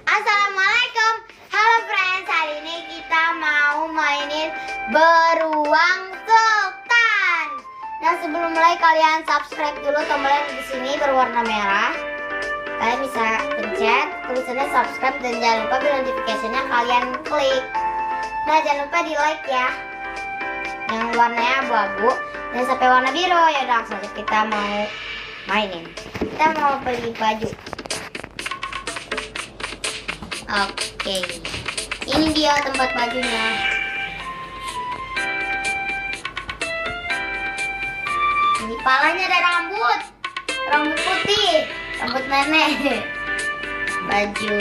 Assalamualaikum. Halo friends, hari ini kita mau mainin beruang sultan. Nah, sebelum mulai kalian subscribe dulu tombol yang di sini berwarna merah. Kalian bisa pencet tulisannya subscribe dan jangan lupa bell notification-nya kalian klik. Nah, jangan lupa di like ya. Yang warnanya abu-abu dan sampai warna biru. Ya udah, langsung aja kita mau mainin. Kita mau beli baju. Oke, ini dia tempat bajunya. Ini palanya ada rambut putih, rambut nenek. Baju,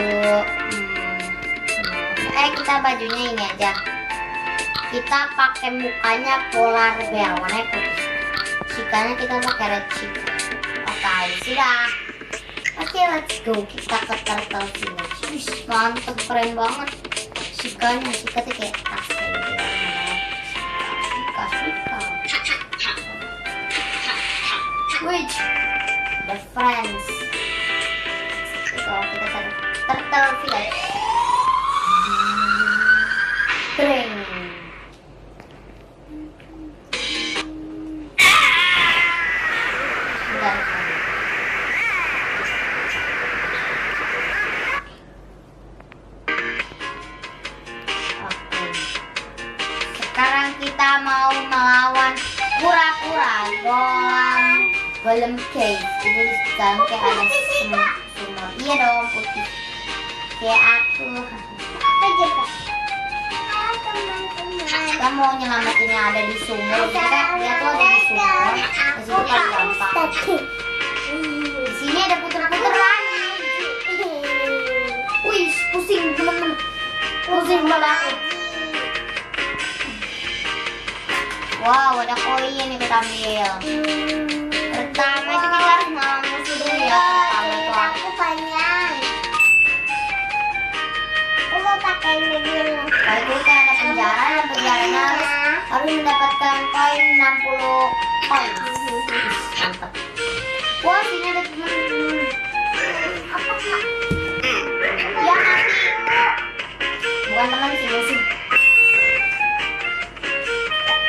kita bajunya ini aja. Kita pakai mukanya polar bear warna putih. Sikanya kita pakai red chick. Oke, sudah. Oke, let's go. Kita ke turtle village. Wih, mantep, keren banget. Sikanya tuh kayak tas kayak gitu. Sika. Wih, the friends. Kalau kita ke turtle village. Keren. Sekarang kita mau melawan kura-kura golem cave. Itu di dalam kayak ada semut. Iya dong, putih kayak aku. Kita mau nyelamatin yang ada di sumur. Dia tuh ada di sumur. Di situ paling gampang. Di sini ada puter-puter lagi. Wih, pusing temen-temen. Pusing banget. Wow, ada koin yang kita ambil. Pertama itu kita harus melawan musuh dulu ya. Pertama itu aku banyak. Aku mau pakai ini dulu. Kalau itu kita ada penjara dan penjaranya harus mendapatkan koin 60 koin. Mantap. Wah, sini ada teman-teman. Apa kak? Ya mati. Bukan teman sih, musuh.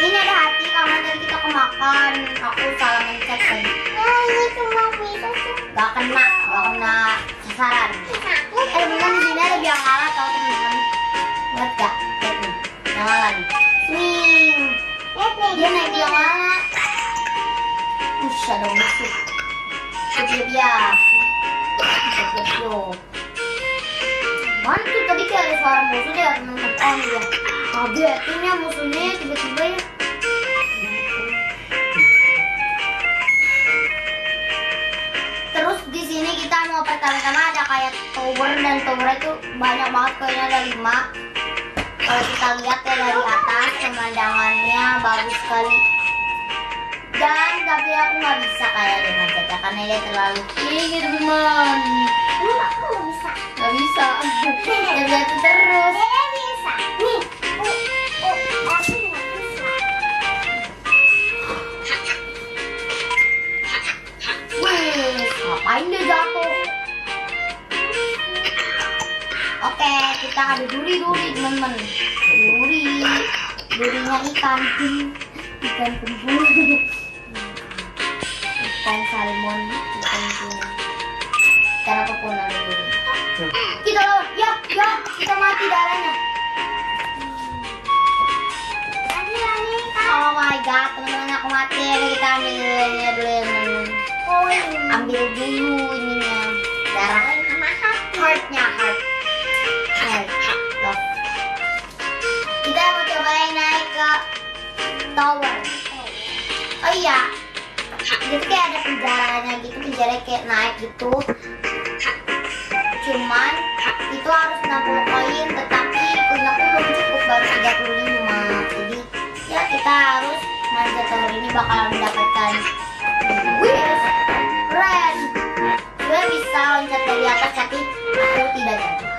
Ini ada hati karena tadi kita kemakan. Aku salah mencet tadi. Ini cuma bisa sih. Gak kena sasaran. Teman-teman di sini ada biang lala tau teman-teman. Lihat gak? Lihat nih, biang lala nih. Swing. Dia naik biang lala. Ada musuh. Dia. Mana tuh tadi kayak ada suara musuh deh teman-teman. Oh iya. Kagetinnya musuhnya tiba-tiba ya. Terus di sini kita mau pertama-tama ada kayak tower dan tower itu banyak banget, kayaknya ada 5. Kalau kita lihat ya dari atas pemandangannya bagus sekali. Dan tapi aku nggak bisa kayaknya manjatnya karena dia terlalu tinggi teman. Aku nggak bisa. Nggak bisa. Dan jatuh terus. Bisa. Nih. Ngapain dia jatuh? Oke, kita ada duri teman-teman. Durinya ikan kembung, ikan salmon, ikan tuna. Ikan apapun ada duri. Kita lawan, ya, kita mati darahnya. Oh my god, teman-teman aku mati. Kita ambilnya dulu ya teman-teman. Ambil dulu ininya, darah, heartnya, heart, love. Kita mau cobain naik ke tower. Oh iya, jadi kayak ada penjaranya gitu, penjara kayak naik gitu. Cuman itu harus 60 koin, tetapi koin aku belum cukup, baru 35. Jadi ya kita harus manjat tower ini bakal mendapatkan. Wih, keren. Gue bisa loncat dari atas tapi aku tidak jatuh.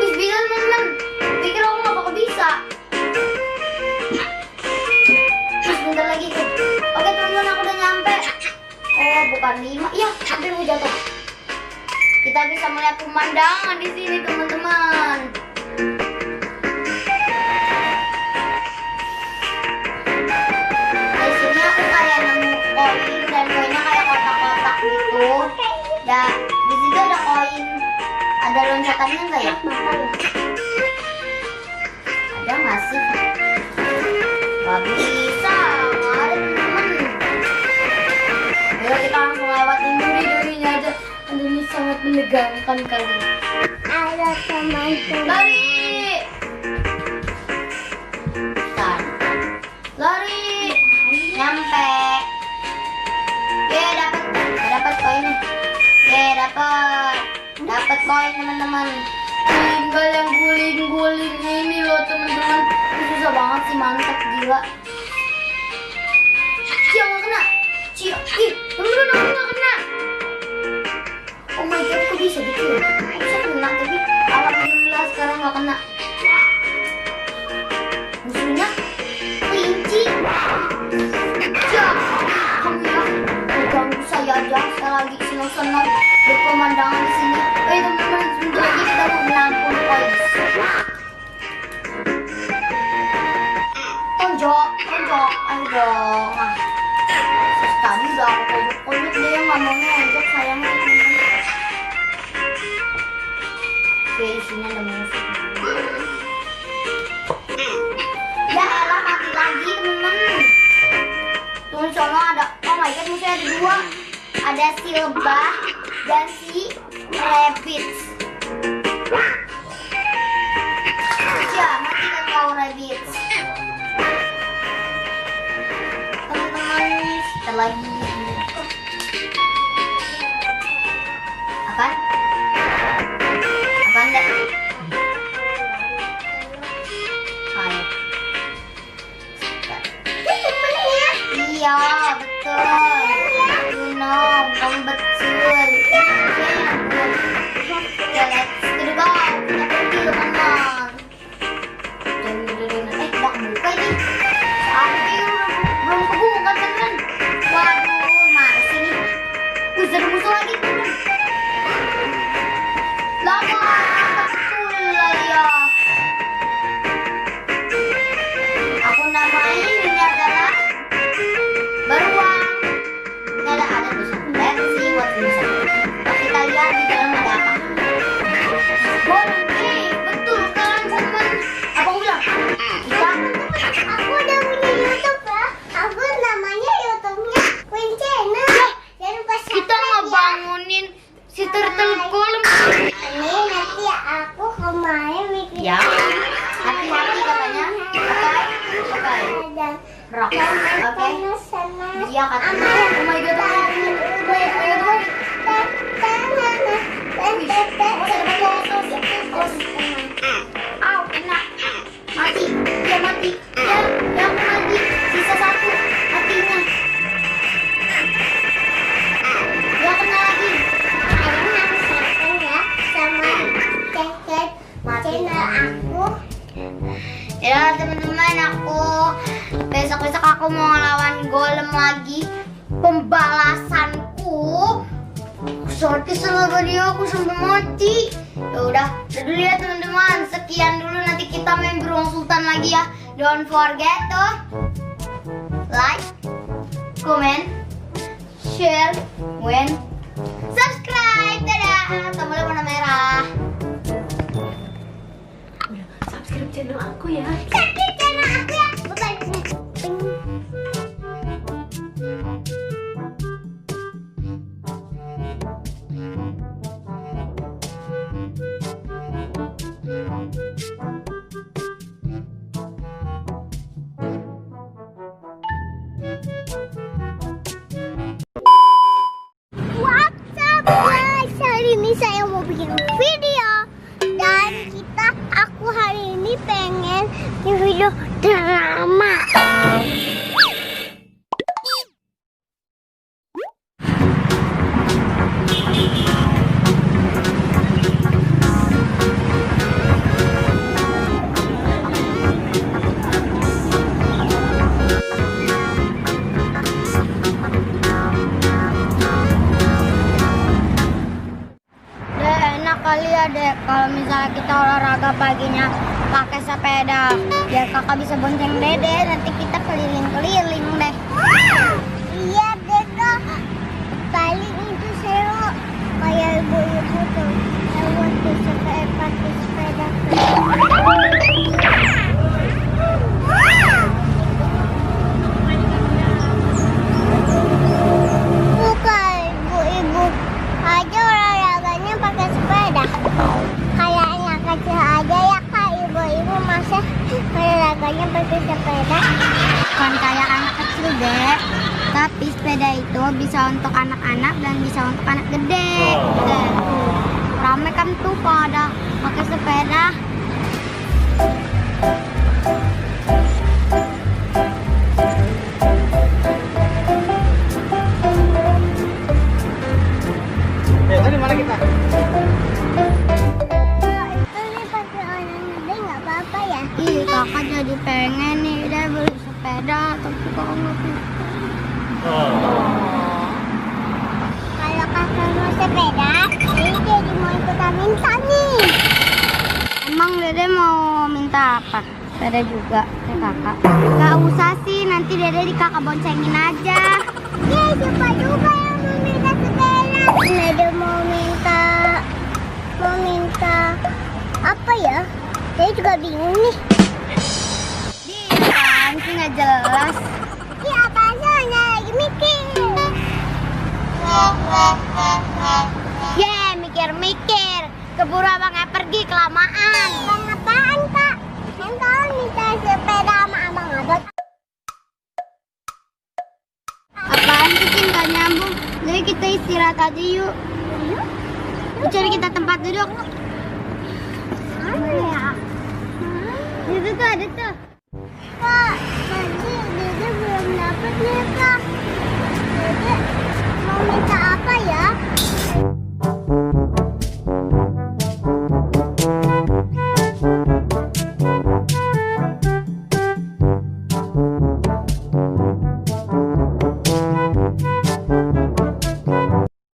Wih, bisa teman-teman. Pikir aku gak bakal bisa. Sebentar lagi tuh. Oke teman-teman, aku udah nyampe. Oh, bukan 5. Iya, hampir mau jatuh. Kita bisa melihat pemandangan di sini, teman-teman. Di sini aku kayak nemu koin dan koinnya kayak kotak-kotak gitu. Dan di situ ada koin. Ada loncatannya enggak ya? Ada nggak sih? Gak bisa, nggak ada teman-teman. Ayo kita langsung lewatin duri-durinya aja. Ini sangat menegangkan kali. Ada teman-teman. Lari! Bentar. Lari! Nyampe. Dapat koinnya. Dapat koin teman-teman. Tinggal yang guling-guling ini loh teman-teman. Ini susah banget sih, mantap gila. Cia nggak kena. Cia, ih teman-teman aku nggak kena. Oh my god, kok bisa gitu ya? Aku bisa kena tapi alhamdulillah sekarang nggak kena. Musuhnya kelinci. Cia, kamu ya ganggu saya aja. Saya lagi senang-senang berpemandangan di sini. Teman-teman, sebentar lagi kita mau menampung koin. Tonjok, ayo dong. Tadi udah aku pojok-pojok dia nggak mau nonjok sayangnya teman-teman. Oke, di sini ada musuh. Ya elah, mati lagi teman-teman. Tuh di sono ada, oh my god, musuhnya ada dua. Ada si lebah dan si rabbits. Ya, mati kan kau rabbits. Teman-teman, kita lagi. Apaan? Apaan deh? Ayo. Iya, betul. Kamu betul. Ya, let's go. Kita pergi teman-teman. Udah kebuka ini. Tapi belum kebuka teman. Waduh, mana sih ini? Ada musuh lagi teman. Lama betul lah ya. Aku namain ini adalah beruang. Ada tulisan let's see what's inside. Kita lihat di dalam ada apa. Oke, betul kan teman. Apa aku bilang? Aku udah punya YouTube ya. Aku namanya YouTube-nya Queen Channel. Jangan lupa Kita subscribe ya. ngebangunin si turtle golem. Ini nanti aku kemarin bikin. Ya, hati-hati katanya. Oke. Ada Rock. Oke. sana. Iya katanya. Oh my god, oh my god. Au, kena. Mati. Dia mati. Ya aku mati. Sisa satu. Matinya. Dia kena lagi. Kalian harus subscribe ya sama channel aku. Ya teman-teman, aku besok aku mau ngelawan golem lagi. Pembalasanku. Sakit sama dia, aku sampai mati. Ya udah dulu ya teman-teman. Sekian dulu, nanti kita main beruang sultan lagi ya. Don't forget to like, comment, share, subscribe. Dadah. Tombol warna merah. Subscribe channel aku ya. Subscribe channel aku ya. Bye-bye. What's up guys? Hari ini saya mau bikin video. Dan aku hari ini pengen bikin video drama. Iya dek, kalau misalnya kita olahraga paginya pakai sepeda, biar kakak bisa bonceng dede, nanti kita keliling-keliling deh. Iya deh kak, paling itu seru kayak ibu-ibu tuh lewat di sepeda pakai sepeda. Bukan ibu-ibu aja olahraganya pakai sepeda. Kayaknya kecil aja ya kak, ibu-ibu masa olahraganya pakai sepeda. Bukan kayak anak kecil dek, tapi sepeda itu bisa untuk anak-anak dan bisa untuk anak gede. Dan rame kan tuh pada pakai sepeda. Tadi mana kita? Kalau itu nih pakai orang gede nggak apa-apa ya? Ih, kakak jadi pengen nih deh beli sepeda, tapi kakak nggak punya. Kalau kakak mau sepeda, ini jadi mau ikutan minta nih. Emang dede mau minta apa? Sepeda juga ke kakak. Gak usah sih, nanti dede di kakak boncengin aja. Ya siapa juga yang mau minta sepeda? Nada mau minta apa ya? Saya juga bingung nih. Dia sih nggak jelas. Ini apa soalnya lagi mikir. Mikir-mikir. Keburu abangnya pergi kelamaan. Bang apaan kak? Yang tahu minta sepeda sama abang-abang. Apaan sih Cin, nggak nyambung. Jadi kita istirahat aja yuk. Yuk cari kita tempat duduk. Apa ya? Itu tuh ada tuh.